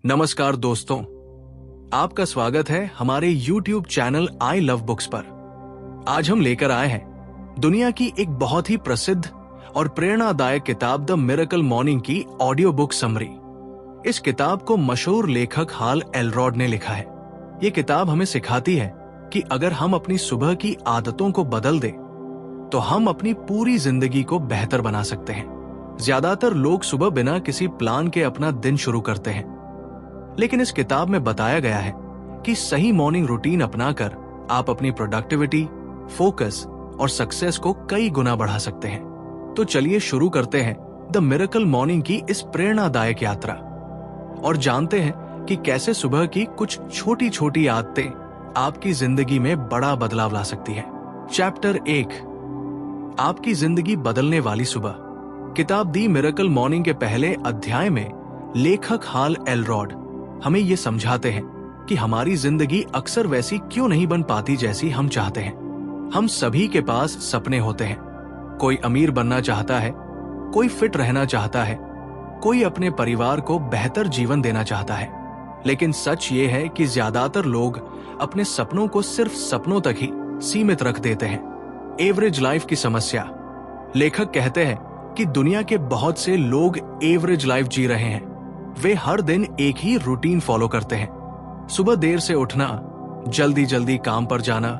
नमस्कार दोस्तों, आपका स्वागत है हमारे YouTube channel I love books पर। आज हम लेकर आए हैं दुनिया की एक बहुत ही प्रसिद्ध और प्रेरणादायक किताब द मिरेकल मॉर्निंग की ऑडियो बुक समरी। इस किताब को मशहूर लेखक हाल एलरॉड ने लिखा है। ये किताब हमें सिखाती है कि अगर हम अपनी सुबह की आदतों को बदल दें तो हम अपनी पूरी जिंदगी को बेहतर बना सकते हैं। ज्यादातर लोग सुबह बिना किसी प्लान के अपना दिन शुरू करते हैं, लेकिन इस किताब में बताया गया है कि सही मॉर्निंग रूटीन अपनाकर आप अपनी प्रोडक्टिविटी, फोकस और सक्सेस को कई गुना बढ़ा सकते हैं। तो चलिए शुरू करते हैं द मिरेकल मॉर्निंग की इस प्रेरणादायक यात्रा और जानते हैं कि कैसे सुबह की कुछ छोटी छोटी आदतें आपकी जिंदगी में बड़ा बदलाव ला सकती है। चैप्टर 1, आपकी जिंदगी बदलने वाली सुबह। किताब दी मिरेकल मॉर्निंग के पहले अध्याय में लेखक हाल एलरॉड हमें ये समझाते हैं कि हमारी जिंदगी अक्सर वैसी क्यों नहीं बन पाती जैसी हम चाहते हैं। हम सभी के पास सपने होते हैं। कोई अमीर बनना चाहता है, कोई फिट रहना चाहता है, कोई अपने परिवार को बेहतर जीवन देना चाहता है। लेकिन सच ये है कि ज्यादातर लोग अपने सपनों को सिर्फ सपनों तक ही सीमित रख देते हैं। एवरेज लाइफ की समस्या। लेखक कहते हैं कि दुनिया के बहुत से लोग एवरेज लाइफ जी रहे हैं। वे हर दिन एक ही रूटीन फॉलो करते हैं। सुबह देर से उठना, जल्दी जल्दी काम पर जाना,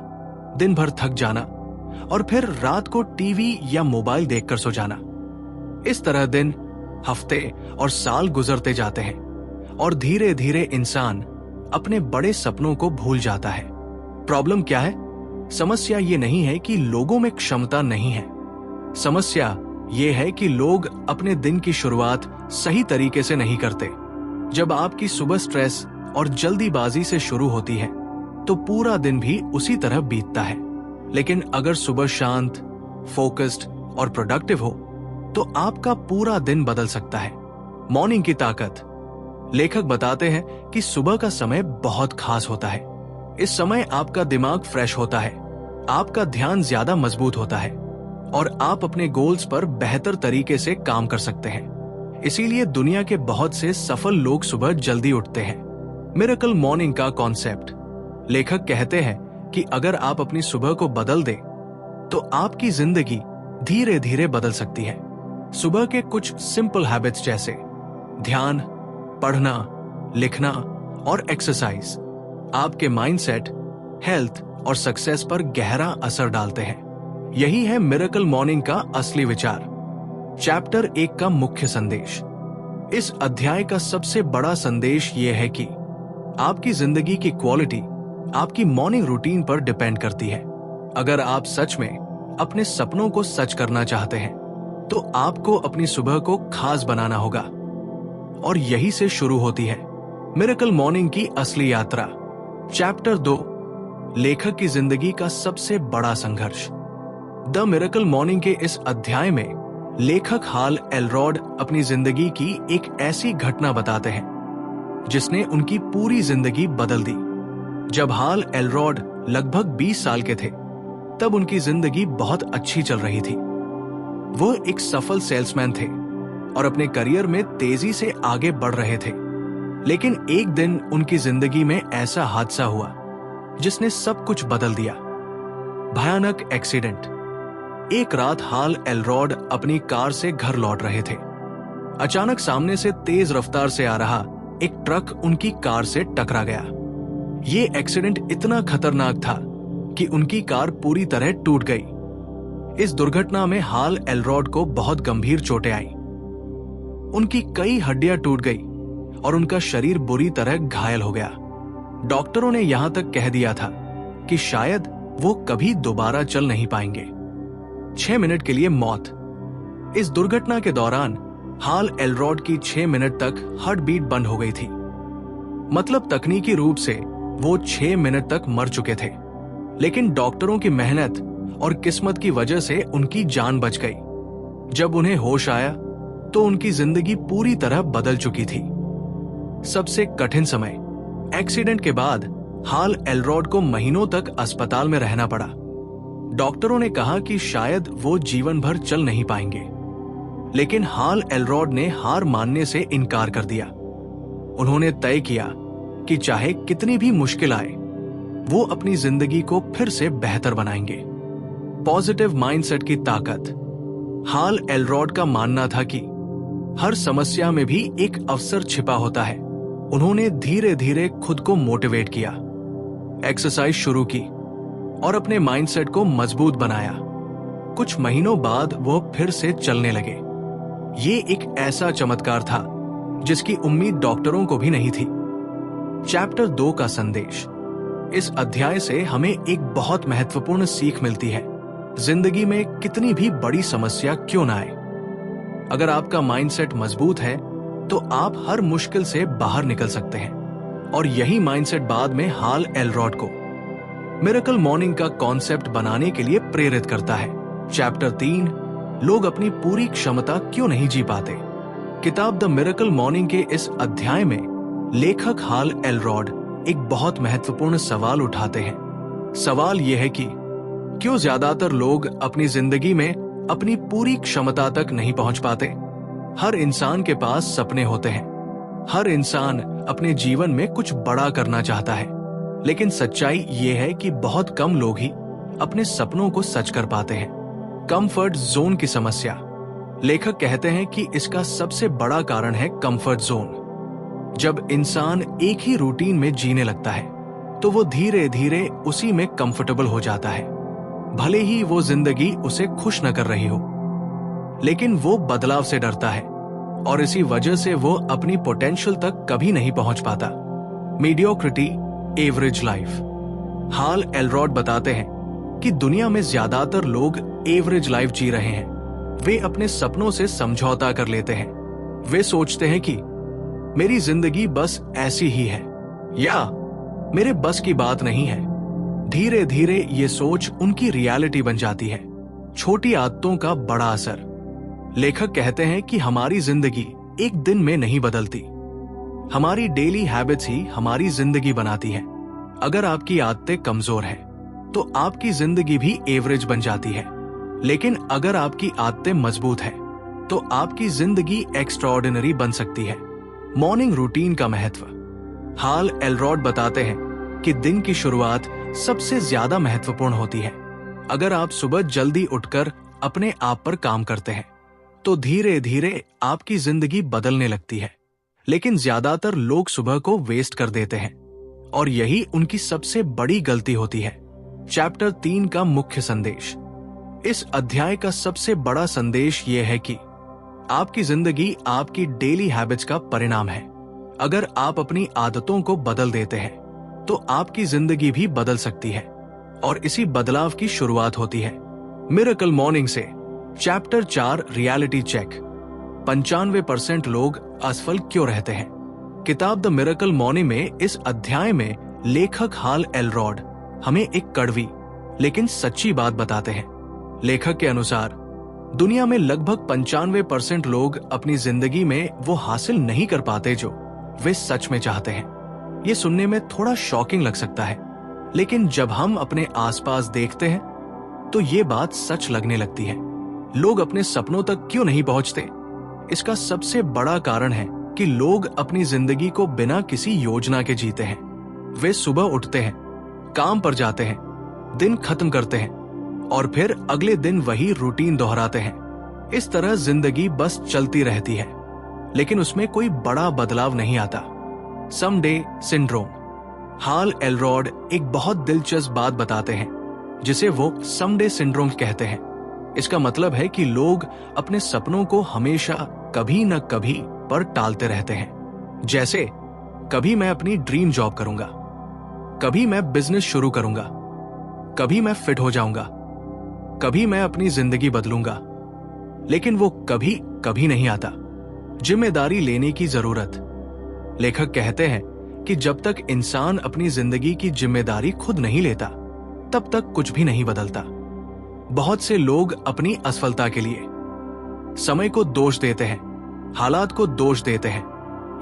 दिन भर थक जाना और फिर रात को टीवी या मोबाइल देखकर सो जाना। इस तरह दिन, हफ्ते और साल गुजरते जाते हैं और धीरे धीरे इंसान अपने बड़े सपनों को भूल जाता है। प्रॉब्लम क्या है? समस्या ये नहीं है कि लोगों में क्षमता नहीं है। समस्या ये है कि लोग अपने दिन की शुरुआत सही तरीके से नहीं करते। जब आपकी सुबह स्ट्रेस और जल्दीबाजी से शुरू होती है तो पूरा दिन भी उसी तरह बीतता है। लेकिन अगर सुबह शांत, फोकस्ड और प्रोडक्टिव हो तो आपका पूरा दिन बदल सकता है। मॉर्निंग की ताकत। लेखक बताते हैं कि सुबह का समय बहुत खास होता है। इस समय आपका दिमाग फ्रेश होता है, आपका ध्यान ज्यादा मजबूत होता है और आप अपने गोल्स पर बेहतर तरीके से काम कर सकते हैं। इसीलिए दुनिया के बहुत से सफल लोग सुबह जल्दी उठते हैं। मिरेकल मॉर्निंग का कॉन्सेप्ट। लेखक कहते हैं कि अगर आप अपनी सुबह को बदल दें तो आपकी जिंदगी धीरे धीरे बदल सकती है। सुबह के कुछ सिंपल हैबिट्स जैसे ध्यान, पढ़ना, लिखना और एक्सरसाइज आपके माइंडसेट, हेल्थ और सक्सेस पर गहरा असर डालते हैं। यही है मिरेकल मॉर्निंग का असली विचार। चैप्टर 1 का मुख्य संदेश। इस अध्याय का सबसे बड़ा संदेश यह है कि आपकी जिंदगी की क्वालिटी आपकी मॉर्निंग रूटीन पर डिपेंड करती है। अगर आप सच में अपने सपनों को सच करना चाहते हैं तो आपको अपनी सुबह को खास बनाना होगा और यही से शुरू होती है मिरेकल मॉर्निंग की असली यात्रा। चैप्टर 2, लेखक की जिंदगी का सबसे बड़ा संघर्ष। द मिरेकल मॉर्निंग के इस अध्याय में लेखक हाल एलरॉड अपनी जिंदगी की एक ऐसी घटना बताते हैं जिसने उनकी पूरी जिंदगी बदल दी। जब हाल एलरॉड लगभग 20 साल के थे तब उनकी जिंदगी बहुत अच्छी चल रही थी। वो एक सफल सेल्समैन थे और अपने करियर में तेजी से आगे बढ़ रहे थे। लेकिन एक दिन उनकी जिंदगी में ऐसा हादसा हुआ जिसने सब कुछ बदल दिया। भयानक एक्सीडेंट। एक रात हाल एलरॉड अपनी कार से घर लौट रहे थे। अचानक सामने से तेज रफ्तार से आ रहा एक ट्रक उनकी कार से टकरा गया। ये एक्सीडेंट इतना खतरनाक था कि उनकी कार पूरी तरह टूट गई। इस दुर्घटना में हाल एलरॉड को बहुत गंभीर चोटें आई। उनकी कई हड्डियां टूट गई और उनका शरीर बुरी तरह घायल हो गया। डॉक्टरों ने यहां तक कह दिया था कि शायद वो कभी दोबारा चल नहीं पाएंगे। 6 मिनट के लिए मौत। इस दुर्घटना के दौरान हाल एलरॉड की 6 मिनट तक हार्ट बीट बंद हो गई थी। मतलब तकनीकी रूप से वो 6 मिनट तक मर चुके थे। लेकिन डॉक्टरों की मेहनत और किस्मत की वजह से उनकी जान बच गई। जब उन्हें होश आया तो उनकी जिंदगी पूरी तरह बदल चुकी थी। सबसे कठिन समय। एक्सीडेंट के बाद हाल एलरॉड को महीनों तक अस्पताल में रहना पड़ा। डॉक्टरों ने कहा कि शायद वो जीवन भर चल नहीं पाएंगे, लेकिन हाल एलरॉड ने हार मानने से इनकार कर दिया। उन्होंने तय किया कि चाहे कितनी भी मुश्किल आए, वो अपनी जिंदगी को फिर से बेहतर बनाएंगे। पॉजिटिव माइंडसेट की ताकत। हाल एलरॉड का मानना था कि हर समस्या में भी एक अवसर छिपा होता है। उन्होंने धीरे धीरे खुद को मोटिवेट किया, एक्सरसाइज शुरू की और अपने माइंडसेट को मजबूत बनाया। कुछ महीनों बाद वो फिर से चलने लगे। ये एक ऐसा चमत्कार था जिसकी उम्मीद डॉक्टरों को भी नहीं थी। चैप्टर 2 का संदेश। इस अध्याय से हमें एक बहुत महत्वपूर्ण सीख मिलती है। जिंदगी में कितनी भी बड़ी समस्या क्यों ना आए, अगर आपका माइंडसेट मजबूत है तो आप हर मुश्किल से बाहर निकल सकते हैं। और यही माइंडसेट बाद में हाल एलरॉड को मिरेकल मॉर्निंग का कॉन्सेप्ट बनाने के लिए प्रेरित करता है। चैप्टर 3, लोग अपनी पूरी क्षमता क्यों नहीं जी पाते। किताब द मिरेकल मॉर्निंग के इस अध्याय में लेखक हाल एलरॉड एक बहुत महत्वपूर्ण सवाल उठाते हैं। सवाल यह है कि क्यों ज्यादातर लोग अपनी जिंदगी में अपनी पूरी क्षमता तक नहीं पहुंच पाते। हर इंसान के पास सपने होते हैं। हर इंसान अपने जीवन में कुछ बड़ा करना चाहता है, लेकिन सच्चाई ये है कि बहुत कम लोग ही अपने सपनों को सच कर पाते हैं। कंफर्ट जोन की समस्या। लेखक कहते हैं कि इसका सबसे बड़ा कारण है कंफर्ट जोन। जब इंसान एक ही रूटीन में जीने लगता है तो वो धीरे धीरे उसी में कंफर्टेबल हो जाता है, भले ही वो जिंदगी उसे खुश न कर रही हो। लेकिन वो बदलाव से डरता है और इसी वजह से वो अपनी पोटेंशियल तक कभी नहीं पहुंच पाता। Mediocrity, average life. Hal Elrod बताते हैं कि दुनिया में ज्यादातर लोग एवरेज लाइफ जी रहे हैं। वे अपने सपनों से समझौता कर लेते हैं। वे सोचते हैं कि मेरी जिंदगी बस ऐसी ही है या मेरे बस की बात नहीं है। धीरे धीरे ये सोच उनकी रियलिटी बन जाती है। छोटी आदतों का बड़ा असर। लेखक कहते हैं कि हमारी जिंदगी एक दिन में नहीं बदलती, हमारी डेली हैबिट्स ही हमारी जिंदगी बनाती है। अगर आपकी आदतें कमजोर हैं, तो आपकी जिंदगी भी एवरेज बन जाती है। लेकिन अगर आपकी आदतें मजबूत हैं, तो आपकी जिंदगी एक्स्ट्राऑर्डिनरी बन सकती है। मॉर्निंग रूटीन का महत्व। हाल एलरॉड बताते हैं कि दिन की शुरुआत सबसे ज्यादा महत्वपूर्ण होती है। अगर आप सुबह जल्दी उठकर अपने आप पर काम करते हैं, तो धीरे धीरे आपकी जिंदगी बदलने लगती है। लेकिन ज्यादातर लोग सुबह को वेस्ट कर देते हैं और यही उनकी सबसे बड़ी गलती होती है। चैप्टर 3 का मुख्य संदेश। इस अध्याय का सबसे बड़ा संदेश यह है कि आपकी जिंदगी आपकी डेली हैबिट्स का परिणाम है। अगर आप अपनी आदतों को बदल देते हैं, तो आपकी जिंदगी भी बदल सकती है और इसी बदलाव की शुरुआत होती है। मिरेकल मॉर्निंग से। Chapter 4, reality check. 95% लोग असफल क्यों रहते हैं। किताब द मिरेकल मॉर्निंग में इस अध्याय में लेखक हाल एलरॉड हमें एक कड़वी लेकिन सच्ची बात बताते हैं। लेखक के अनुसार दुनिया में लगभग 95% लोग अपनी जिंदगी में वो हासिल नहीं कर पाते जो वे सच में चाहते हैं। ये सुनने में थोड़ा शॉकिंग लग सकता है, लेकिन जब हम अपने आसपास देखते हैं तो ये बात सच लगने लगती है। लोग अपने सपनों तक क्यों नहीं पहुंचते? इसका सबसे बड़ा कारण है कि लोग अपनी जिंदगी को बिना किसी योजना के जीते हैं। वे सुबह उठते हैं, काम पर जाते हैं, दिन खत्म करते हैं और फिर अगले दिन वही रूटीन दोहराते हैं। इस तरह जिंदगी बस चलती रहती है, लेकिन उसमें कोई बड़ा बदलाव नहीं आता। Someday syndrome. हाल एलरॉड एक बहुत दिलचस्प बात बताते हैं जिसे वो समडे सिंड्रोम कहते हैं। इसका मतलब है कि लोग अपने सपनों को हमेशा कभी न कभी पर टालते रहते हैं। जैसे कभी मैं अपनी ड्रीम जॉब करूंगा, कभी मैं बिजनेस शुरू करूंगा, कभी मैं फिट हो जाऊंगा, कभी मैं अपनी जिंदगी बदलूंगा, लेकिन वो कभी कभी नहीं आता। जिम्मेदारी लेने की जरूरत। लेखक कहते हैं कि जब तक इंसान अपनी जिंदगी की जिम्मेदारी खुद नहीं लेता, तब तक कुछ भी नहीं बदलता। बहुत से लोग अपनी असफलता के लिए समय को दोष देते हैं, हालात को दोष देते हैं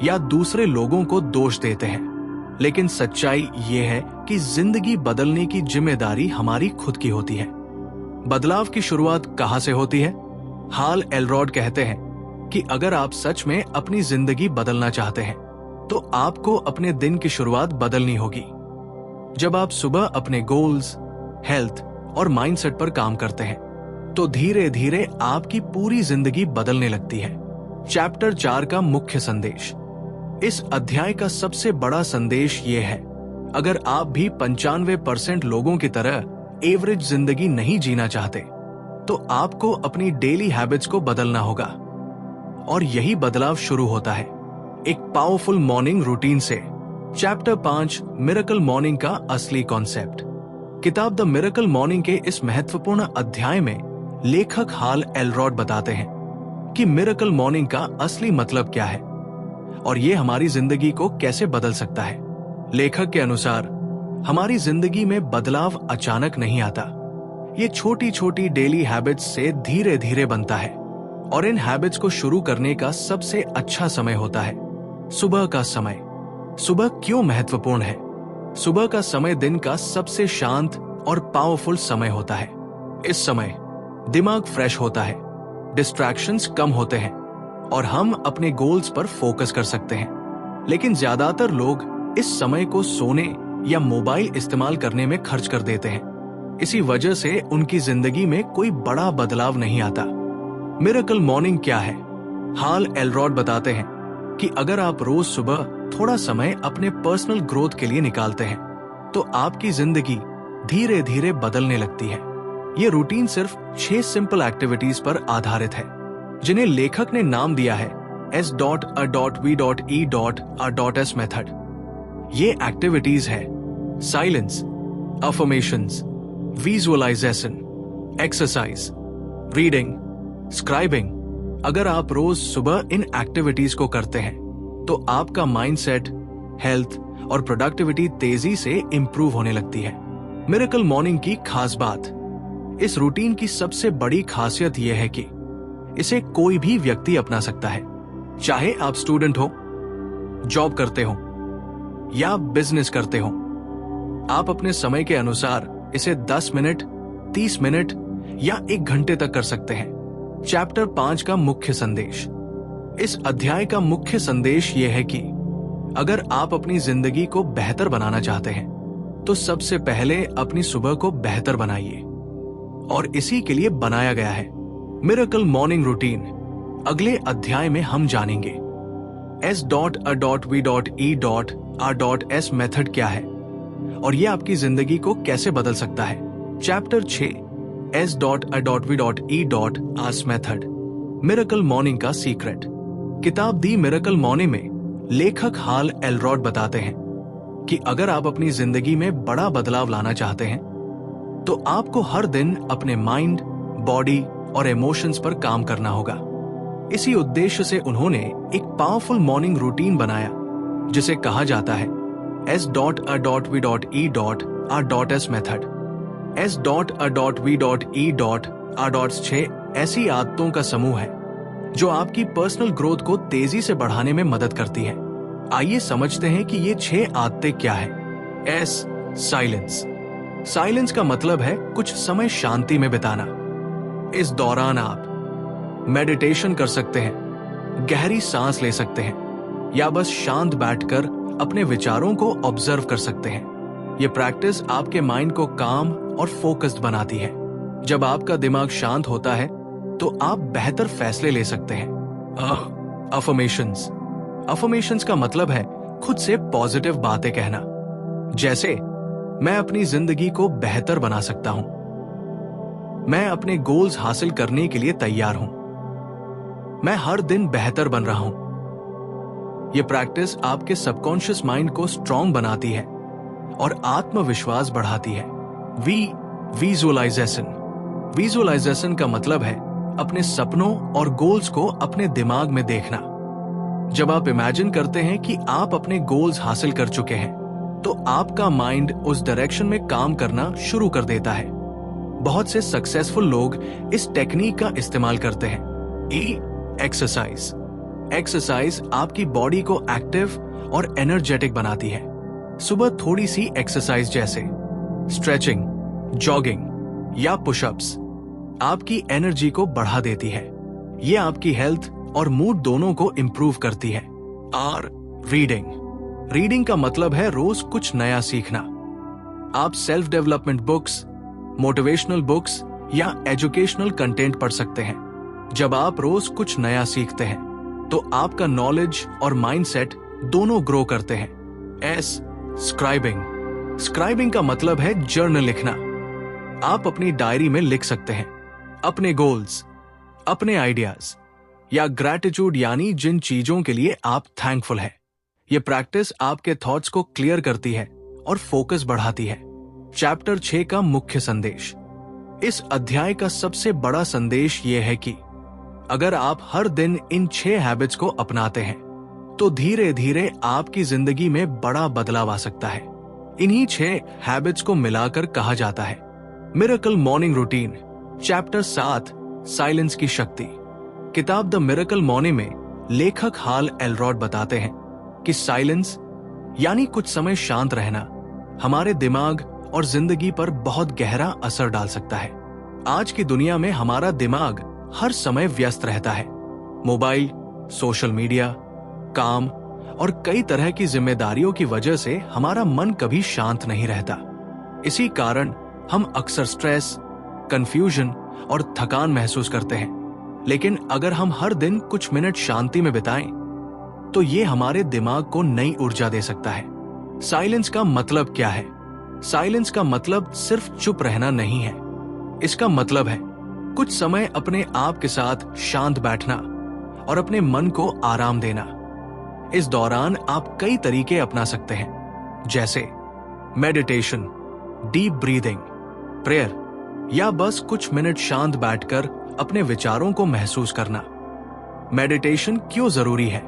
या दूसरे लोगों को दोष देते हैं। लेकिन सच्चाई ये है कि जिंदगी बदलने की जिम्मेदारी हमारी खुद की होती है। बदलाव की शुरुआत कहां से होती है? हाल एलरॉड कहते हैं कि अगर आप सच में अपनी जिंदगी बदलना चाहते हैं, तो आपको अपने दिन की शुरुआत बदलनी होगी। जब आप सुबह अपने गोल्स, हेल्थ और माइंडसेट पर काम करते हैं तो धीरे धीरे आपकी पूरी जिंदगी बदलने लगती है। चैप्टर 4 का मुख्य संदेश। इस अध्याय का सबसे बड़ा संदेश ये है, अगर आप भी 95% लोगों की तरह एवरेज जिंदगी नहीं जीना चाहते तो आपको अपनी डेली हैबिट्स को बदलना होगा। और यही बदलाव शुरू होता है एक पावरफुल मॉर्निंग रूटीन से। चैप्टर 5 मिरेकल मॉर्निंग का असली कॉन्सेप्ट। किताब द मिरेकल मॉर्निंग के इस महत्वपूर्ण अध्याय में लेखक हाल एलरॉड बताते हैं कि मिरेकल मॉर्निंग का असली मतलब क्या है और ये हमारी जिंदगी को कैसे बदल सकता है। लेखक के अनुसार हमारी जिंदगी में बदलाव अचानक नहीं आता, ये छोटी छोटी डेली हैबिट्स से धीरे धीरे बनता है। और इन हैबिट्स को शुरू करने का सबसे अच्छा समय होता है सुबह का समय। सुबह क्यों महत्वपूर्ण है? सुबह का समय दिन का सबसे शांत और पावरफुल समय होता है। इस समय दिमाग फ्रेश होता है, डिस्ट्रैक्शंस कम होते हैं और हम अपने गोल्स पर फोकस कर सकते हैं। लेकिन ज्यादातर लोग इस समय को सोने या मोबाइल इस्तेमाल करने में खर्च कर देते हैं। इसी वजह से उनकी जिंदगी में कोई बड़ा बदलाव नहीं आता। मिरेकल मॉर्निंग क्या है? हाल एलरॉड बताते हैं कि अगर आप रोज सुबह थोड़ा समय अपने पर्सनल ग्रोथ के लिए निकालते हैं तो आपकी जिंदगी धीरे धीरे बदलने लगती है। ये रूटीन सिर्फ 6 सिंपल एक्टिविटीज पर आधारित है जिन्हें लेखक ने नाम दिया है S.A.V.E.R.S मेथड। ये एक्टिविटीज है silence, affirmations, visualisation, exercise, reading, scribing. अगर आप रोज सुबह इन एक्टिविटीज को करते हैं तो आपका माइंडसेट, हेल्थ और प्रोडक्टिविटी तेजी से इंप्रूव होने लगती है। मिरेकल मॉर्निंग की खास बात। इस रूटीन की सबसे बड़ी खासियत यह है कि इसे कोई भी व्यक्ति अपना सकता है, चाहे आप स्टूडेंट हो, जॉब करते हो या बिजनेस करते हो। आप अपने समय के अनुसार इसे 10 मिनट, 30 मिनट या 1 घंटे तक कर सकते हैं। चैप्टर 5 का मुख्य संदेश। इस अध्याय का मुख्य संदेश यह है कि अगर आप अपनी जिंदगी को बेहतर बनाना चाहते हैं तो सबसे पहले अपनी सुबह को बेहतर बनाइए, और इसी के लिए बनाया गया है मिरेकल मॉर्निंग रूटीन। अगले अध्याय में हम जानेंगे S.A.V.E.R.S मेथड क्या है और यह आपकी जिंदगी को कैसे बदल सकता है। Chapter 6 S.A.V.E.R.S method, miracle morning का सीक्रेट। किताब दी मिरेकल मॉर्निंग में लेखक हाल एलरॉड बताते हैं कि अगर आप अपनी जिंदगी में बड़ा बदलाव लाना चाहते हैं तो आपको हर दिन अपने माइंड, बॉडी और इमोशंस पर काम करना होगा। इसी उद्देश्य से उन्होंने एक पावरफुल मॉर्निंग रूटीन बनाया जिसे कहा जाता है S.A.V.E.R.S मेथड। S.A.V.E.R.S 6 ऐसी आदतों का समूह है जो आपकी पर्सनल ग्रोथ को तेजी से बढ़ाने में मदद करती है। आइए समझते हैं कि ये 6 आदतें क्या है। S. साइलेंस। साइलेंस का मतलब है कुछ समय शांति में बिताना। इस दौरान आप मेडिटेशन कर सकते हैं, गहरी सांस ले सकते हैं या बस शांत बैठकर अपने विचारों को ऑब्जर्व कर सकते हैं। ये प्रैक्टिस आपके माइंड को काम और फोकस्ड बनाती है। जब आपका दिमाग शांत होता है तो आप बेहतर फैसले ले सकते हैं। अफर्मेशंस। अफर्मेशंस का मतलब है खुद से पॉजिटिव बातें कहना, जैसे मैं अपनी जिंदगी को बेहतर बना सकता हूं, मैं अपने गोल्स हासिल करने के लिए तैयार हूं, मैं हर दिन बेहतर बन रहा हूं। यह प्रैक्टिस आपके सबकॉन्शियस माइंड को स्ट्रांग बनाती है और आत्मविश्वास बढ़ाती है। विजुअलाइजेशन। विजुअलाइजेशन का मतलब है अपने सपनों और गोल्स को अपने दिमाग में देखना। जब आप इमेजिन करते हैं कि आप अपने गोल्स हासिल कर चुके हैं तो आपका माइंड उस डायरेक्शन में काम करना शुरू कर देता है। बहुत से सक्सेसफुल लोग इस टेक्निक का इस्तेमाल करते हैं। एक्सरसाइज। एक्सरसाइज आपकी बॉडी को एक्टिव और एनर्जेटिक बनाती है। सुबह थोड़ी सी एक्सरसाइज जैसे स्ट्रेचिंग, जॉगिंग या पुशअप्स आपकी एनर्जी को बढ़ा देती है। ये आपकी हेल्थ और मूड दोनों को इंप्रूव करती है। रीडिंग। रीडिंग का मतलब है रोज कुछ नया सीखना। आप self development books, motivational books या एजुकेशनल कंटेंट पढ़ सकते हैं। जब आप रोज कुछ नया सीखते हैं तो आपका नॉलेज और माइंडसेट दोनों ग्रो करते हैं। स्क्राइबिंग। स्क्राइबिंग का मतलब है जर्नल लिखना। आप अपनी डायरी में लिख सकते हैं अपने गोल्स, अपने आइडियाज या ग्रैटिट्यूड, यानी जिन चीजों के लिए आप थैंकफुल हैं। यह प्रैक्टिस आपके थॉट्स को क्लियर करती है और फोकस बढ़ाती है। चैप्टर 6 का मुख्य संदेश। इस अध्याय का सबसे बड़ा संदेश यह है कि अगर आप हर दिन इन 6 हैबिट्स को अपनाते हैं तो धीरे धीरे आपकी जिंदगी में बड़ा बदलाव आ सकता है। इन्हीं 6 हैबिट्स को मिलाकर कहा जाता है miracle morning routine. Chapter 7 silence की शक्ति। किताब द मिरेकल मॉर्निंग में लेखक हाल एलरॉड बताते हैं कि साइलेंस यानी कुछ समय शांत रहना हमारे दिमाग और जिंदगी पर बहुत गहरा असर डाल सकता है। आज की दुनिया में हमारा दिमाग हर समय व्यस्त रहता है। मोबाइल, सोशल मीडिया, काम और कई तरह की जिम्मेदारियों की वजह से हमारा मन कभी शांत नहीं रहता। इसी कारण हम अक्सर स्ट्रेस, कंफ्यूजन और थकान महसूस करते हैं। लेकिन अगर हम हर दिन कुछ मिनट शांति में बिताएं तो ये हमारे दिमाग को नई ऊर्जा दे सकता है। साइलेंस का मतलब क्या है? साइलेंस का मतलब सिर्फ चुप रहना नहीं है। इसका मतलब है कुछ समय अपने आप के साथ शांत बैठना और अपने मन को आराम देना। इस दौरान आप कई तरीके अपना सकते हैं, जैसे मेडिटेशन, डीप ब्रीदिंग, प्रेयर या बस कुछ मिनट शांत बैठकर अपने विचारों को महसूस करना। मेडिटेशन क्यों जरूरी है?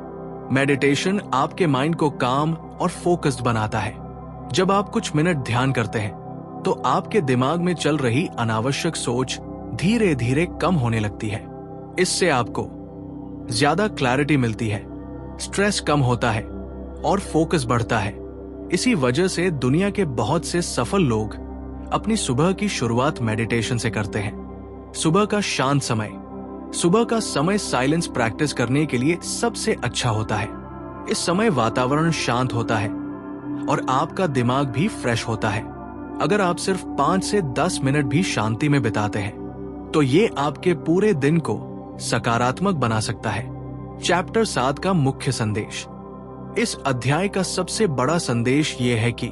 मेडिटेशन आपके माइंड को काम और फोकस्ड बनाता है। जब आप कुछ मिनट ध्यान करते हैं तो आपके दिमाग में चल रही अनावश्यक सोच धीरे धीरे कम होने लगती है। इससे आपको ज्यादा क्लैरिटी मिलती है, स्ट्रेस कम होता है और फोकस बढ़ता है। इसी वजह से दुनिया के बहुत से सफल लोग अपनी सुबह की शुरुआत मेडिटेशन से करते हैं। सुबह का शांत समय। सुबह का समय साइलेंस प्रैक्टिस करने के लिए सबसे अच्छा होता है। इस समय वातावरण शांत होता है और आपका दिमाग भी फ्रेश होता है। अगर आप सिर्फ 5 से 10 मिनट भी शांति में बिताते हैं तो ये आपके पूरे दिन को सकारात्मक बना सकता है। चैप्टर 7 का मुख्य संदेश। इस अध्याय का सबसे बड़ा संदेश ये है कि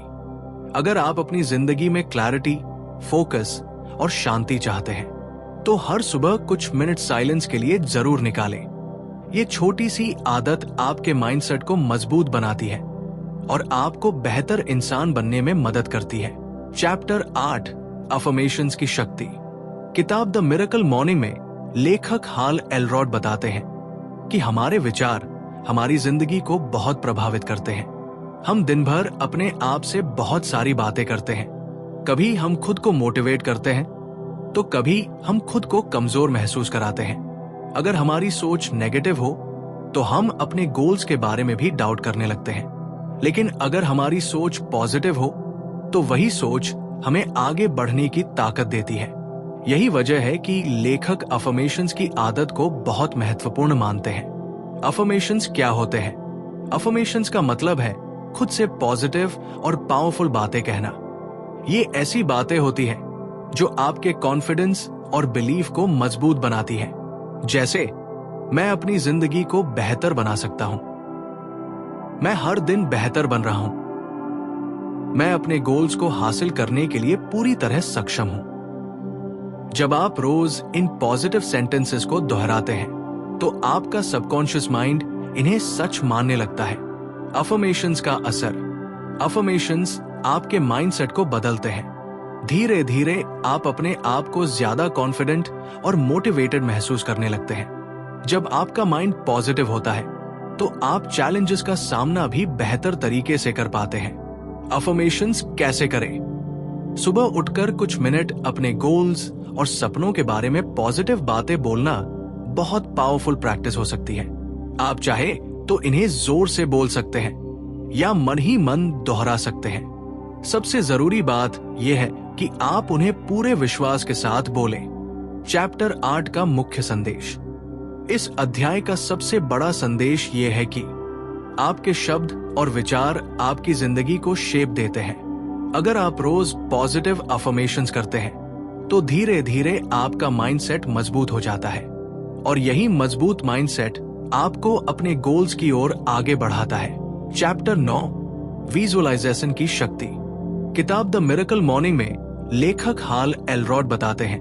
अगर आप अपनी जिंदगी में क्लैरिटी, फोकस और शांति चाहते हैं तो हर सुबह कुछ मिनट साइलेंस के लिए जरूर निकालें। ये छोटी सी आदत आपके माइंडसेट को मजबूत बनाती है और आपको बेहतर इंसान बनने में मदद करती है। चैप्टर 8 अफर्मेशंस की शक्ति। किताब द मिरेकल मॉर्निंग में लेखक हाल एलरॉड बताते हैं कि हमारे विचार हमारी जिंदगी को बहुत प्रभावित करते हैं। हम दिन भर अपने आप से बहुत सारी बातें करते हैं। कभी हम खुद को मोटिवेट करते हैं तो कभी हम खुद को कमजोर महसूस कराते हैं। अगर हमारी सोच नेगेटिव हो तो हम अपने गोल्स के बारे में भी डाउट करने लगते हैं। लेकिन अगर हमारी सोच पॉजिटिव हो तो वही सोच हमें आगे बढ़ने की ताकत देती है। यही वजह है कि लेखक अफर्मेशंस की आदत को बहुत महत्वपूर्ण मानते हैं। अफर्मेशंस क्या होते हैं? अफर्मेशंस का मतलब है खुद से पॉजिटिव और पावरफुल बातें कहना। ये ऐसी बातें होती हैं जो आपके कॉन्फिडेंस और बिलीफ को मजबूत बनाती है। जैसे, मैं अपनी जिंदगी को बेहतर बना सकता हूं, मैं हर दिन बेहतर बन रहा हूं, मैं अपने गोल्स को हासिल करने के लिए पूरी तरह सक्षम हूं। जब आप रोज इन पॉजिटिव सेंटेंसेस को दोहराते हैं तो आपका सबकॉन्शियस माइंड इन्हें सच मानने लगता है। अफर्मेशंस का असर। अफर्मेशंस आपके माइंडसेट को बदलते हैं। धीरे धीरे आप अपने आप को ज्यादा कॉन्फिडेंट और मोटिवेटेड महसूस करने लगते हैं। जब आपका माइंड पॉजिटिव होता है तो आप चैलेंजेस का सामना भी बेहतर तरीके से कर पाते हैं। अफर्मेशंस कैसे करें? सुबह उठकर कुछ मिनट अपने गोल्स और सपनों के बारे में पॉजिटिव बातें बोलना बहुत पावरफुल प्रैक्टिस हो सकती है। आप चाहे तो इन्हें जोर से बोल सकते हैं या मन ही मन दोहरा सकते हैं। सबसे जरूरी बात यह है कि आप उन्हें पूरे विश्वास के साथ बोलें। चैप्टर 8 का मुख्य संदेश। इस अध्याय का सबसे बड़ा संदेश यह है कि आपके शब्द और विचार आपकी जिंदगी को शेप देते हैं। अगर आप रोज पॉजिटिव अफर्मेशंस करते हैं तो धीरे धीरे आपका माइंडसेट मजबूत हो जाता है और यही मजबूत माइंडसेट आपको अपने गोल्स की ओर आगे बढ़ाता है। चैप्टर 9, विजुअलाइजेशन की शक्ति। किताब द मिरेकल मॉर्निंग में लेखक हाल एलरॉड बताते हैं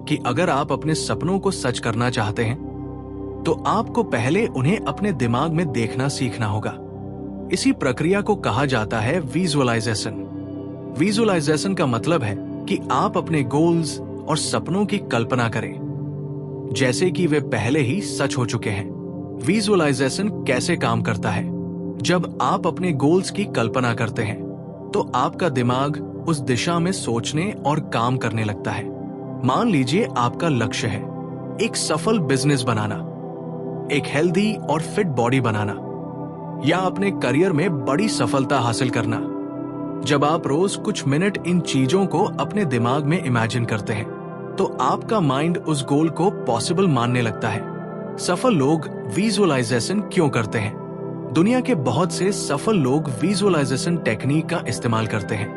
कि अगर आप अपने सपनों को सच करना चाहते हैं तो आपको पहले उन्हें अपने दिमाग में देखना सीखना होगा। इसी प्रक्रिया को कहा जाता है विजुअलाइजेशन। विजुअलाइजेशन का मतलब है कि आप अपने गोल्स और सपनों की कल्पना करें जैसे कि वे पहले ही सच हो चुके हैं। विजुअलाइजेशन कैसे काम करता है? जब आप अपने गोल्स की कल्पना करते हैं तो आपका दिमाग उस दिशा में सोचने और काम करने लगता है। मान लीजिए आपका लक्ष्य है एक सफल बिजनेस बनाना, एक हेल्दी और फिट बॉडी बनाना, या अपने करियर में बड़ी सफलता हासिल करना। जब आप रोज कुछ मिनट इन चीजों को अपने दिमाग में इमेजिन करते हैं तो आपका माइंड उस गोल को पॉसिबल मानने लगता है। सफल लोग विजुअलाइजेशन क्यों करते हैं? दुनिया के बहुत से सफल लोग विजुअलाइजेशन टेक्निक का इस्तेमाल करते हैं।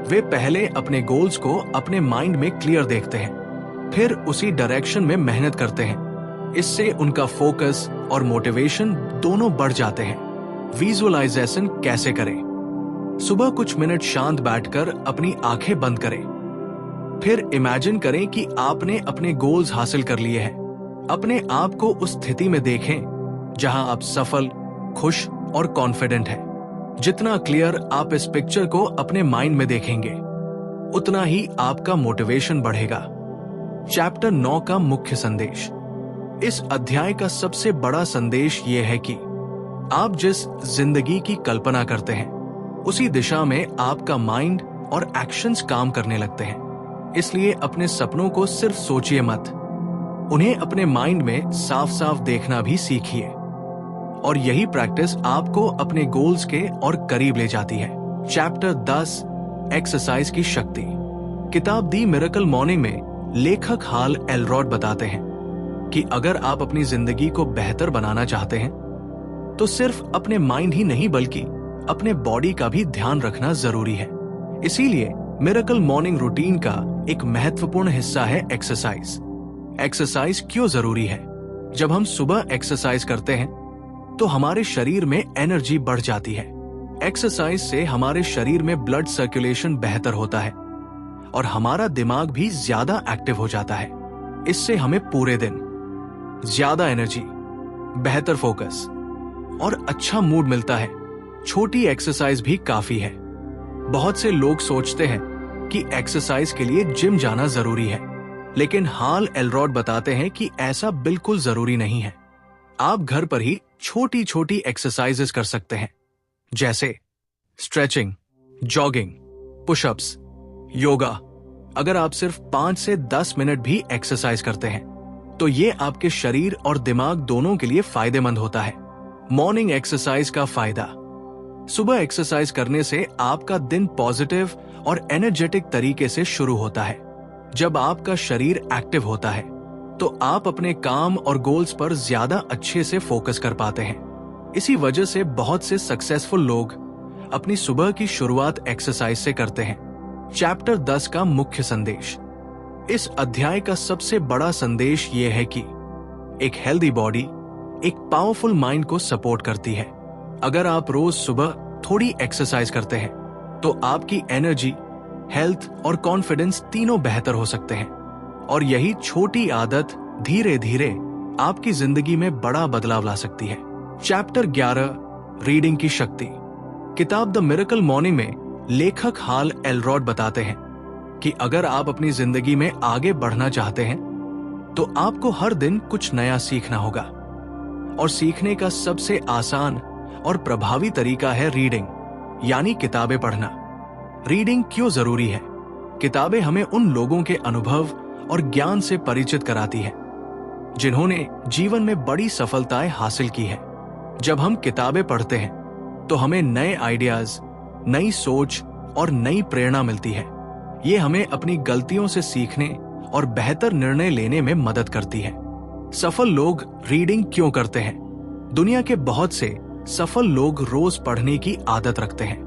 वे पहले अपने गोल्स को अपने माइंड में क्लियर देखते हैं, फिर उसी डायरेक्शन में मेहनत करते हैं। इससे उनका फोकस और मोटिवेशन दोनों बढ़ जाते हैं। विजुअलाइजेशन कैसे करें? सुबह कुछ मिनट शांत बैठकर अपनी आंखें बंद करें, फिर इमेजिन करें कि आपने अपने गोल्स हासिल कर लिए हैं। अपने आप को उस स्थिति में देखें जहां आप सफल, खुश और कॉन्फिडेंट हैं। जितना क्लियर आप इस पिक्चर को अपने माइंड में देखेंगे उतना ही आपका मोटिवेशन बढ़ेगा। चैप्टर 9 का मुख्य संदेश। इस अध्याय का सबसे बड़ा संदेश यह है कि आप जिस जिंदगी की कल्पना करते हैं उसी दिशा में आपका माइंड और एक्शंस काम करने लगते हैं। इसलिए अपने सपनों को सिर्फ सोचिए मत, उन्हें अपने माइंड में साफ साफ देखना भी सीखिए। और यही प्रैक्टिस आपको अपने गोल्स के और करीब ले जाती है। चैप्टर 10, एक्सरसाइज की शक्ति। किताब दी मिरेकल मॉर्निंग में लेखक हाल एलरॉड बताते हैं कि अगर आप अपनी जिंदगी को बेहतर बनाना चाहते हैं तो सिर्फ अपने माइंड ही नहीं बल्कि अपने बॉडी का भी ध्यान रखना जरूरी है। इसीलिए मिरेकल मॉर्निंग रूटीन का एक महत्वपूर्ण हिस्सा है एक्सरसाइज। एक्सरसाइज क्यों जरूरी है? जब हम सुबह एक्सरसाइज करते हैं तो हमारे शरीर में एनर्जी बढ़ जाती है। एक्सरसाइज से हमारे शरीर में ब्लड सर्कुलेशन बेहतर होता है और हमारा दिमाग भी ज्यादा एक्टिव हो जाता है। इससे हमें पूरे दिन ज्यादा एनर्जी, बेहतर फोकस और अच्छा मूड मिलता है। छोटी एक्सरसाइज भी काफी है। बहुत से लोग सोचते हैं कि एक्सरसाइज के लिए जिम जाना जरूरी है, लेकिन हाल एलरॉड बताते हैं कि ऐसा बिल्कुल जरूरी नहीं है। आप घर पर ही छोटी छोटी एक्सरसाइजेस कर सकते हैं, जैसे स्ट्रेचिंग, जॉगिंग, पुशअप्स, योगा। अगर आप सिर्फ 5 से 10 मिनट भी एक्सरसाइज करते हैं तो ये आपके शरीर और दिमाग दोनों के लिए फायदेमंद होता है। मॉर्निंग एक्सरसाइज का फायदा। सुबह एक्सरसाइज करने से आपका दिन पॉजिटिव और एनर्जेटिक तरीके से शुरू होता है। जब आपका शरीर एक्टिव होता है तो आप अपने काम और गोल्स पर ज्यादा अच्छे से फोकस कर पाते हैं। इसी वजह से बहुत से सक्सेसफुल लोग अपनी सुबह की शुरुआत एक्सरसाइज से करते हैं। चैप्टर 10 का मुख्य संदेश। इस अध्याय का सबसे बड़ा संदेश यह है कि एक हेल्दी बॉडी एक पावरफुल माइंड को सपोर्ट करती है। अगर आप रोज सुबह थोड़ी एक्सरसाइज करते हैं तो आपकी एनर्जी, हेल्थ और कॉन्फिडेंस तीनों बेहतर हो सकते हैं और यही छोटी आदत धीरे धीरे आपकी जिंदगी में बड़ा बदलाव ला सकती है। चैप्टर 11, रीडिंग की शक्ति। किताब द मिरेकल मॉर्निंग में लेखक हाल एलरॉड बताते हैं कि अगर आप अपनी जिंदगी में आगे बढ़ना चाहते हैं तो आपको हर दिन कुछ नया सीखना होगा और सीखने का सबसे आसान और प्रभावी तरीका है रीडिंग, यानी किताबें पढ़ना। रीडिंग क्यों जरूरी है? किताबें हमें उन लोगों के अनुभव और ज्ञान से परिचित कराती है जिन्होंने जीवन में बड़ी सफलताएं हासिल की है। जब हम किताबें पढ़ते हैं तो हमें नए आइडियाज, नई सोच और नई प्रेरणा मिलती है। ये हमें अपनी गलतियों से सीखने और बेहतर निर्णय लेने में मदद करती है। सफल लोग रीडिंग क्यों करते हैं? दुनिया के बहुत से सफल लोग रोज पढ़ने की आदत रखते हैं।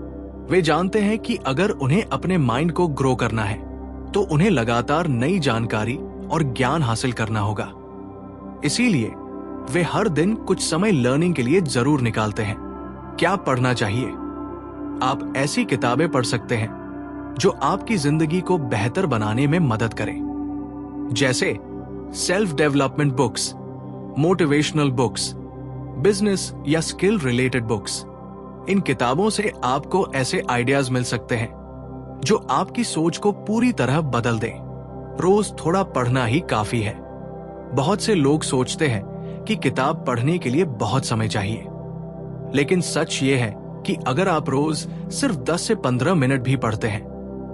वे जानते हैं कि अगर उन्हें अपने माइंड को ग्रो करना है तो उन्हें लगातार नई जानकारी और ज्ञान हासिल करना होगा। इसीलिए वे हर दिन कुछ समय लर्निंग के लिए जरूर निकालते हैं। क्या पढ़ना चाहिए? आप ऐसी किताबें पढ़ सकते हैं जो आपकी जिंदगी को बेहतर बनाने में मदद करें, जैसे self development books, motivational books, business या स्किल रिलेटेड बुक्स। इन किताबों से आपको ऐसे आइडियाज मिल सकते हैं जो आपकी सोच को पूरी तरह बदल दें। रोज थोड़ा पढ़ना ही काफी है। बहुत से लोग सोचते हैं कि किताब पढ़ने के लिए बहुत समय चाहिए, लेकिन सच ये है कि अगर आप रोज सिर्फ 10 से 15 मिनट भी पढ़ते हैं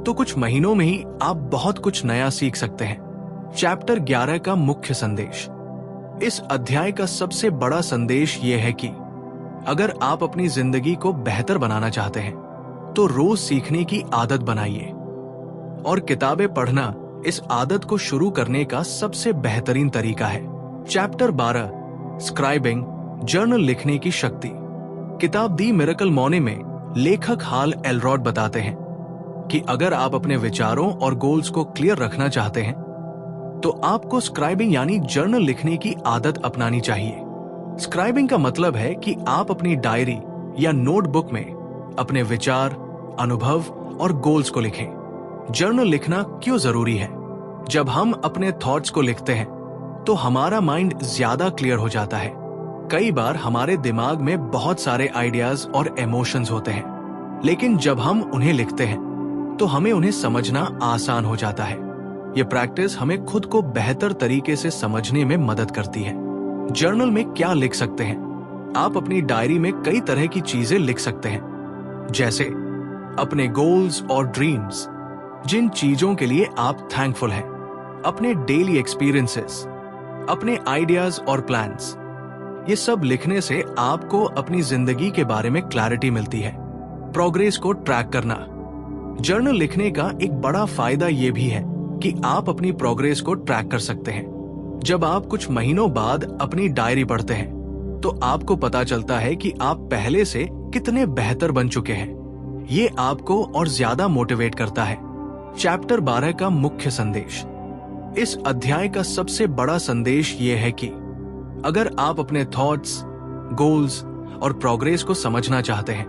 तो कुछ महीनों में ही आप बहुत कुछ नया सीख सकते हैं। चैप्टर 11 का मुख्य संदेश। इस अध्याय का सबसे बड़ा संदेश यह है कि अगर आप अपनी जिंदगी को बेहतर बनाना चाहते हैं तो रोज सीखने की आदत बनाइए, और किताबें पढ़ना इस आदत को शुरू करने का सबसे बेहतरीन तरीका है। चैप्टर 12, स्क्राइबिंग, जर्नल लिखने की शक्ति। किताब दी मिरेकल मॉर्निंग में लेखक हाल एलरॉड बताते हैं कि अगर आप अपने विचारों और गोल्स को क्लियर रखना चाहते हैं तो आपको स्क्राइबिंग यानी जर्नल लिखने की आदत अपनानी चाहिए। स्क्राइबिंग का मतलब है कि आप अपनी डायरी या नोटबुक में अपने विचार, अनुभव और गोल्स को लिखें। जर्नल लिखना क्यों जरूरी है? जब हम अपने थॉट्स को लिखते हैं तो हमारा माइंड ज्यादा क्लियर हो जाता है। कई बार हमारे दिमाग में बहुत सारे आइडियाज और इमोशंस होते हैं, लेकिन जब हम उन्हें लिखते हैं तो हमें उन्हें समझना आसान हो जाता है। ये प्रैक्टिस हमें खुद को बेहतर तरीके से समझने में मदद करती है। जर्नल में क्या लिख सकते हैं? आप अपनी डायरी में कई तरह की चीजें लिख सकते हैं, जैसे अपने गोल्स और ड्रीम्स, जिन चीजों के लिए आप थैंकफुल हैं, अपने डेली एक्सपीरियंसेस, अपने आइडियाज और प्लान्स। ये सब लिखने से आपको अपनी जिंदगी के बारे में क्लैरिटी मिलती है। प्रोग्रेस को ट्रैक करना। जर्नल लिखने का एक बड़ा फायदा ये भी है कि आप अपनी प्रोग्रेस को ट्रैक कर सकते हैं। जब आप कुछ महीनों बाद अपनी डायरी पढ़ते हैं तो आपको पता चलता है कि आप पहले से कितने बेहतर बन चुके हैं। ये आपको और ज्यादा मोटिवेट करता है। चैप्टर 12 का मुख्य संदेश। इस अध्याय का सबसे बड़ा संदेश ये है कि अगर आप अपने थॉट्स, गोल्स और प्रोग्रेस को समझना चाहते हैं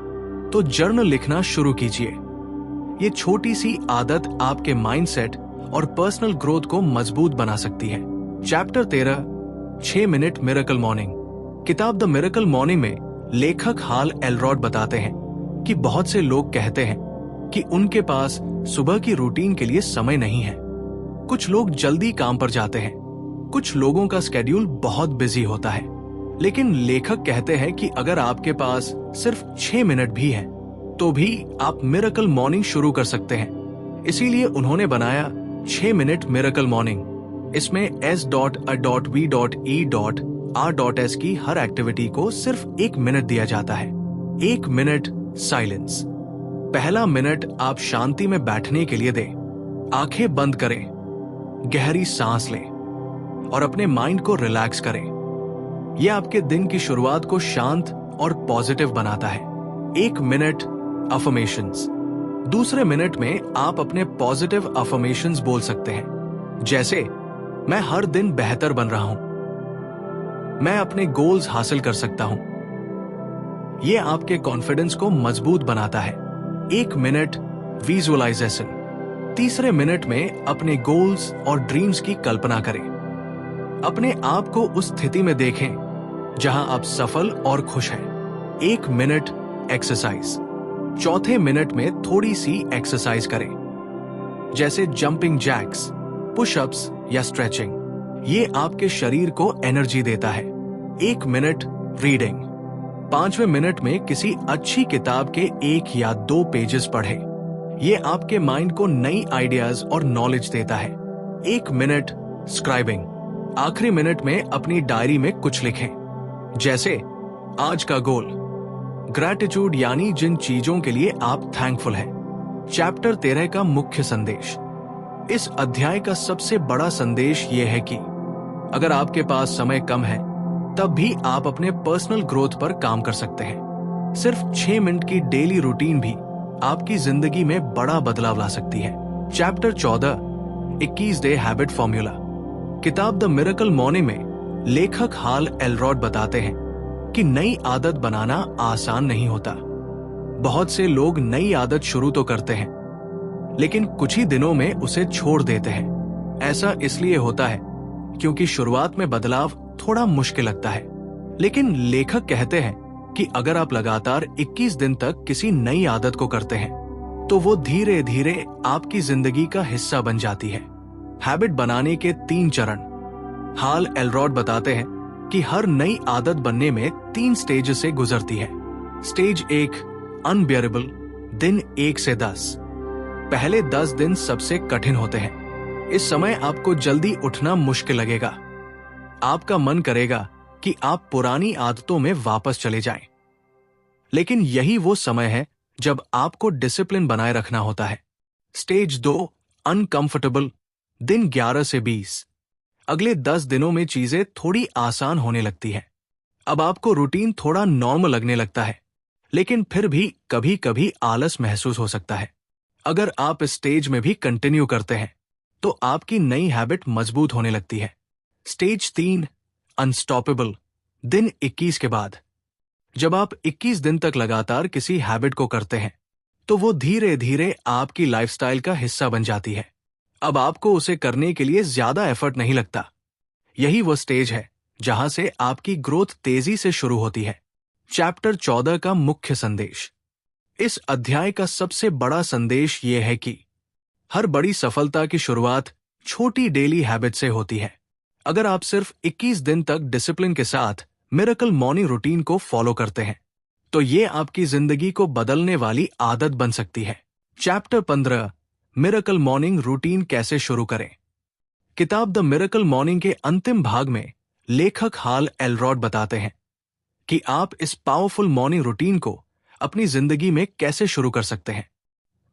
तो जर्नल लिखना शुरू कीजिए। ये छोटी सी आदत आपके माइंडसेट और पर्सनल ग्रोथ को मजबूत बना सकती है। Chapter 13, 6 minute miracle morning. किताब द मिरेकल मॉर्निंग में लेखक हाल एलरॉड बताते हैं कि बहुत से लोग कहते हैं कि उनके पास सुबह की रूटीन के लिए समय नहीं है। कुछ लोग जल्दी काम पर जाते हैं, कुछ लोगों का स्केड्यूल बहुत बिजी होता है, लेकिन लेखक कहते हैं कि अगर आपके पास सिर्फ 6 मिनट भी है तो भी आप मिरेकल मॉर्निंग शुरू कर सकते हैं। इसीलिए उन्होंने बनाया 6 मिनट मिरेकल मॉर्निंग। इसमें s.a.v.e.r.s की हर एक्टिविटी को सिर्फ 1 मिनट दिया जाता है। 1 मिनट साइलेंस। पहला मिनट आप शांति में बैठने के लिए दें। आंखें बंद करें, गहरी सांस लें और अपने माइंड को रिलैक्स करें। यह आपके दिन की शुरुआत को शांत और पॉजिटिव बनाता है। 1 मिनट अफर्मेशंस। दूसरे मिनट में आप अपने पॉजिटिव अफर्मेशंस बोल सकते हैं, जैसे मैं हर दिन बेहतर बन रहा हूं, मैं अपने गोल्स हासिल कर सकता हूं। यह आपके कॉन्फिडेंस को मजबूत बनाता है। 1 मिनट विजुअलाइजेशन। तीसरे मिनट में अपने गोल्स और ड्रीम्स की कल्पना करें। अपने आप को उस स्थिति में देखें जहां आप सफल और खुश हैं। 1 मिनट एक्सरसाइज। चौथे मिनट में थोड़ी सी एक्सरसाइज करें, जैसे जंपिंग जैक्स, पुशअप्स या स्ट्रेचिंग। ये आपके शरीर को एनर्जी देता है। 1 मिनट रीडिंग। 5वें मिनट में किसी अच्छी किताब के 1 या 2 पेजेस पढ़ें। ये आपके माइंड को नई आइडियाज और नॉलेज देता है। 1 मिनट स्क्राइबिंग। आखिरी मिनट में अपनी डायरी में कुछ लिखें, जैसे आज का गोल, ग्रैटिट्यूड यानी जिन चीजों के लिए आप थैंकफुल हैं। चैप्टर 13 का मुख्य संदेश। इस अध्याय का सबसे बड़ा संदेश यह है कि अगर आपके पास समय कम है तब भी आप अपने पर्सनल ग्रोथ पर काम कर सकते हैं। सिर्फ 6 मिनट की डेली रूटीन भी आपकी जिंदगी में बड़ा बदलाव ला सकती है। Chapter 14, 21 day habit formula. किताब द मिरेकल मॉर्निंग में लेखक हाल एलरॉड बताते हैं कि नई आदत बनाना आसान नहीं होता। बहुत से लोग नई आदत शुरू तो करते हैं, लेकिन कुछ ही दिनों में उसे छोड़ देते हैं। ऐसा इसलिए होता है क्योंकि शुरुआत में बदलाव थोड़ा मुश्किल लगता है, लेकिन लेखक कहते हैं कि अगर आप लगातार 21 दिन तक किसी नई आदत को करते हैं तो वो धीरे धीरे आपकी जिंदगी का हिस्सा बन जाती है। हैबिट बनाने के 3 चरण। हाल एलरॉड बताते हैं कि हर नई आदत बनने में 3 स्टेज से गुजरती है। स्टेज 1, अनबियरेबल, दिन 1 से 10। पहले 10 दिन सबसे कठिन होते हैं। इस समय आपको जल्दी उठना मुश्किल लगेगा। आपका मन करेगा कि आप पुरानी आदतों में वापस चले जाएं। लेकिन यही वो समय है जब आपको डिसिप्लिन बनाए रखना होता है। स्टेज 2, अनकंफर्टेबल, दिन 11 से 20। अगले 10 दिनों में चीजें थोड़ी आसान होने लगती हैं। अब आपको रूटीन थोड़ा नॉर्मल लगने लगता है, लेकिन फिर भी कभी कभी आलस महसूस हो सकता है। अगर आप इस स्टेज में भी कंटिन्यू करते हैं तो आपकी नई हैबिट मजबूत होने लगती है। स्टेज 3, अनस्टॉपेबल, दिन 21 के बाद। जब आप 21 दिन तक लगातार किसी हैबिट को करते हैं तो वो धीरे धीरे आपकी लाइफस्टाइल का हिस्सा बन जाती है। अब आपको उसे करने के लिए ज्यादा एफर्ट नहीं लगता। यही वो स्टेज है जहां से आपकी ग्रोथ तेजी से शुरू होती है। चैप्टर 14 का मुख्य संदेश। इस अध्याय का सबसे बड़ा संदेश ये है कि हर बड़ी सफलता की शुरुआत छोटी डेली हैबिट से होती है। अगर आप सिर्फ 21 दिन तक डिसिप्लिन के साथ मिरेकल मॉर्निंग रूटीन को फॉलो करते हैं तो ये आपकी जिंदगी को बदलने वाली आदत बन सकती है। चैप्टर 15, मिरेकल मॉर्निंग रूटीन कैसे शुरू करें। किताब द मिरेकल मॉर्निंग के अंतिम भाग में लेखक हाल एलरॉड बताते हैं कि आप इस पावरफुल मॉर्निंग रूटीन को अपनी जिंदगी में कैसे शुरू कर सकते हैं।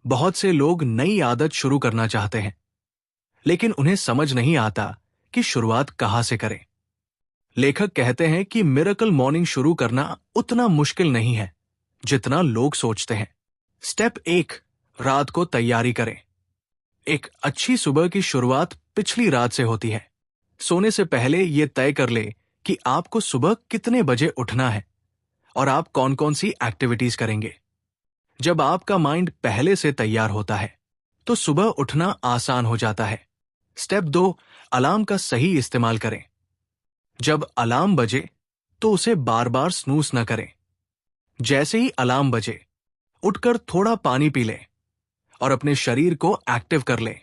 बहुत से लोग नई आदत शुरू करना चाहते हैं, लेकिन उन्हें समझ नहीं आता कि शुरुआत कहां से करें। लेखक कहते हैं कि मिरेकल मॉर्निंग शुरू करना उतना मुश्किल नहीं है जितना लोग सोचते हैं। स्टेप 1, रात को तैयारी करें। एक अच्छी सुबह की शुरुआत पिछली रात से होती है। सोने से पहले यह तय कर ले कि आपको सुबह कितने बजे उठना है और आप कौन कौन सी एक्टिविटीज करेंगे। जब आपका माइंड पहले से तैयार होता है तो सुबह उठना आसान हो जाता है। स्टेप 2, अलार्म का सही इस्तेमाल करें। जब अलार्म बजे तो उसे बार बार स्नूज न करें। जैसे ही अलार्म बजे उठकर थोड़ा पानी पी लें और अपने शरीर को एक्टिव कर लें।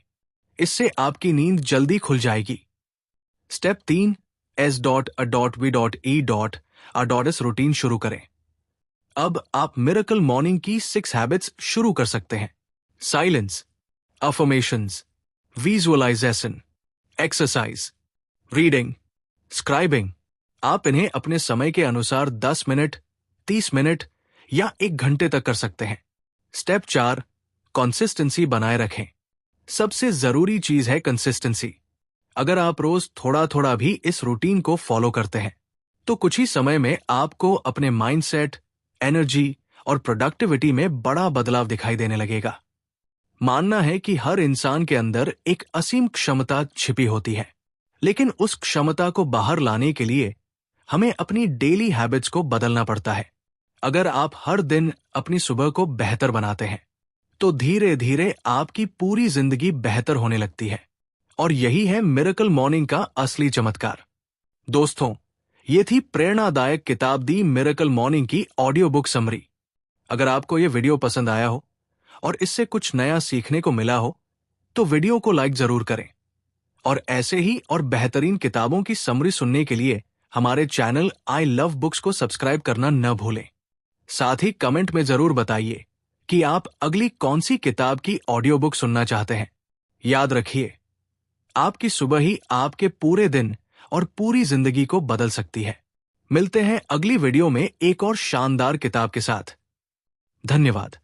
इससे आपकी नींद जल्दी खुल जाएगी। स्टेप 3, s.a.v.e.a.s रूटीन शुरू करें। अब आप मिरेकल मॉर्निंग की 6 हैबिट्स शुरू कर सकते हैं। Silence, affirmations, visualisation, exercise, reading, scribing. आप इन्हें अपने समय के अनुसार 10 मिनट, 30 मिनट या 1 घंटे तक कर सकते हैं। स्टेप 4, कंसिस्टेंसी बनाए रखें। सबसे जरूरी चीज है कंसिस्टेंसी। अगर आप रोज थोड़ा थोड़ा भी इस रूटीन को फॉलो करते हैं तो कुछ ही समय में आपको अपने माइंडसेट, एनर्जी और प्रोडक्टिविटी में बड़ा बदलाव दिखाई देने लगेगा। मानना है कि हर इंसान के अंदर एक असीम क्षमता छिपी होती है, लेकिन उस क्षमता को बाहर लाने के लिए हमें अपनी डेली हैबिट्स को बदलना पड़ता है। अगर आप हर दिन अपनी सुबह को बेहतर बनाते हैं तो धीरे धीरे आपकी पूरी जिंदगी बेहतर होने लगती है, और यही है मिरेकल मॉर्निंग का असली चमत्कार। दोस्तों, ये थी प्रेरणादायक किताब दी मिरेकल मॉर्निंग की ऑडियो बुक समरी। अगर आपको ये वीडियो पसंद आया हो और इससे कुछ नया सीखने को मिला हो तो वीडियो को लाइक जरूर करें, और ऐसे ही और बेहतरीन किताबों की समरी सुनने के लिए हमारे चैनल आई लव बुक्स को सब्सक्राइब करना न भूलें। साथ ही कमेंट में जरूर बताइए कि आप अगली कौन सी किताब की ऑडियो बुक सुनना चाहते हैं। याद रखिए, आपकी सुबह ही आपके पूरे दिन और पूरी जिंदगी को बदल सकती है। मिलते हैं अगली वीडियो में एक और शानदार किताब के साथ। धन्यवाद।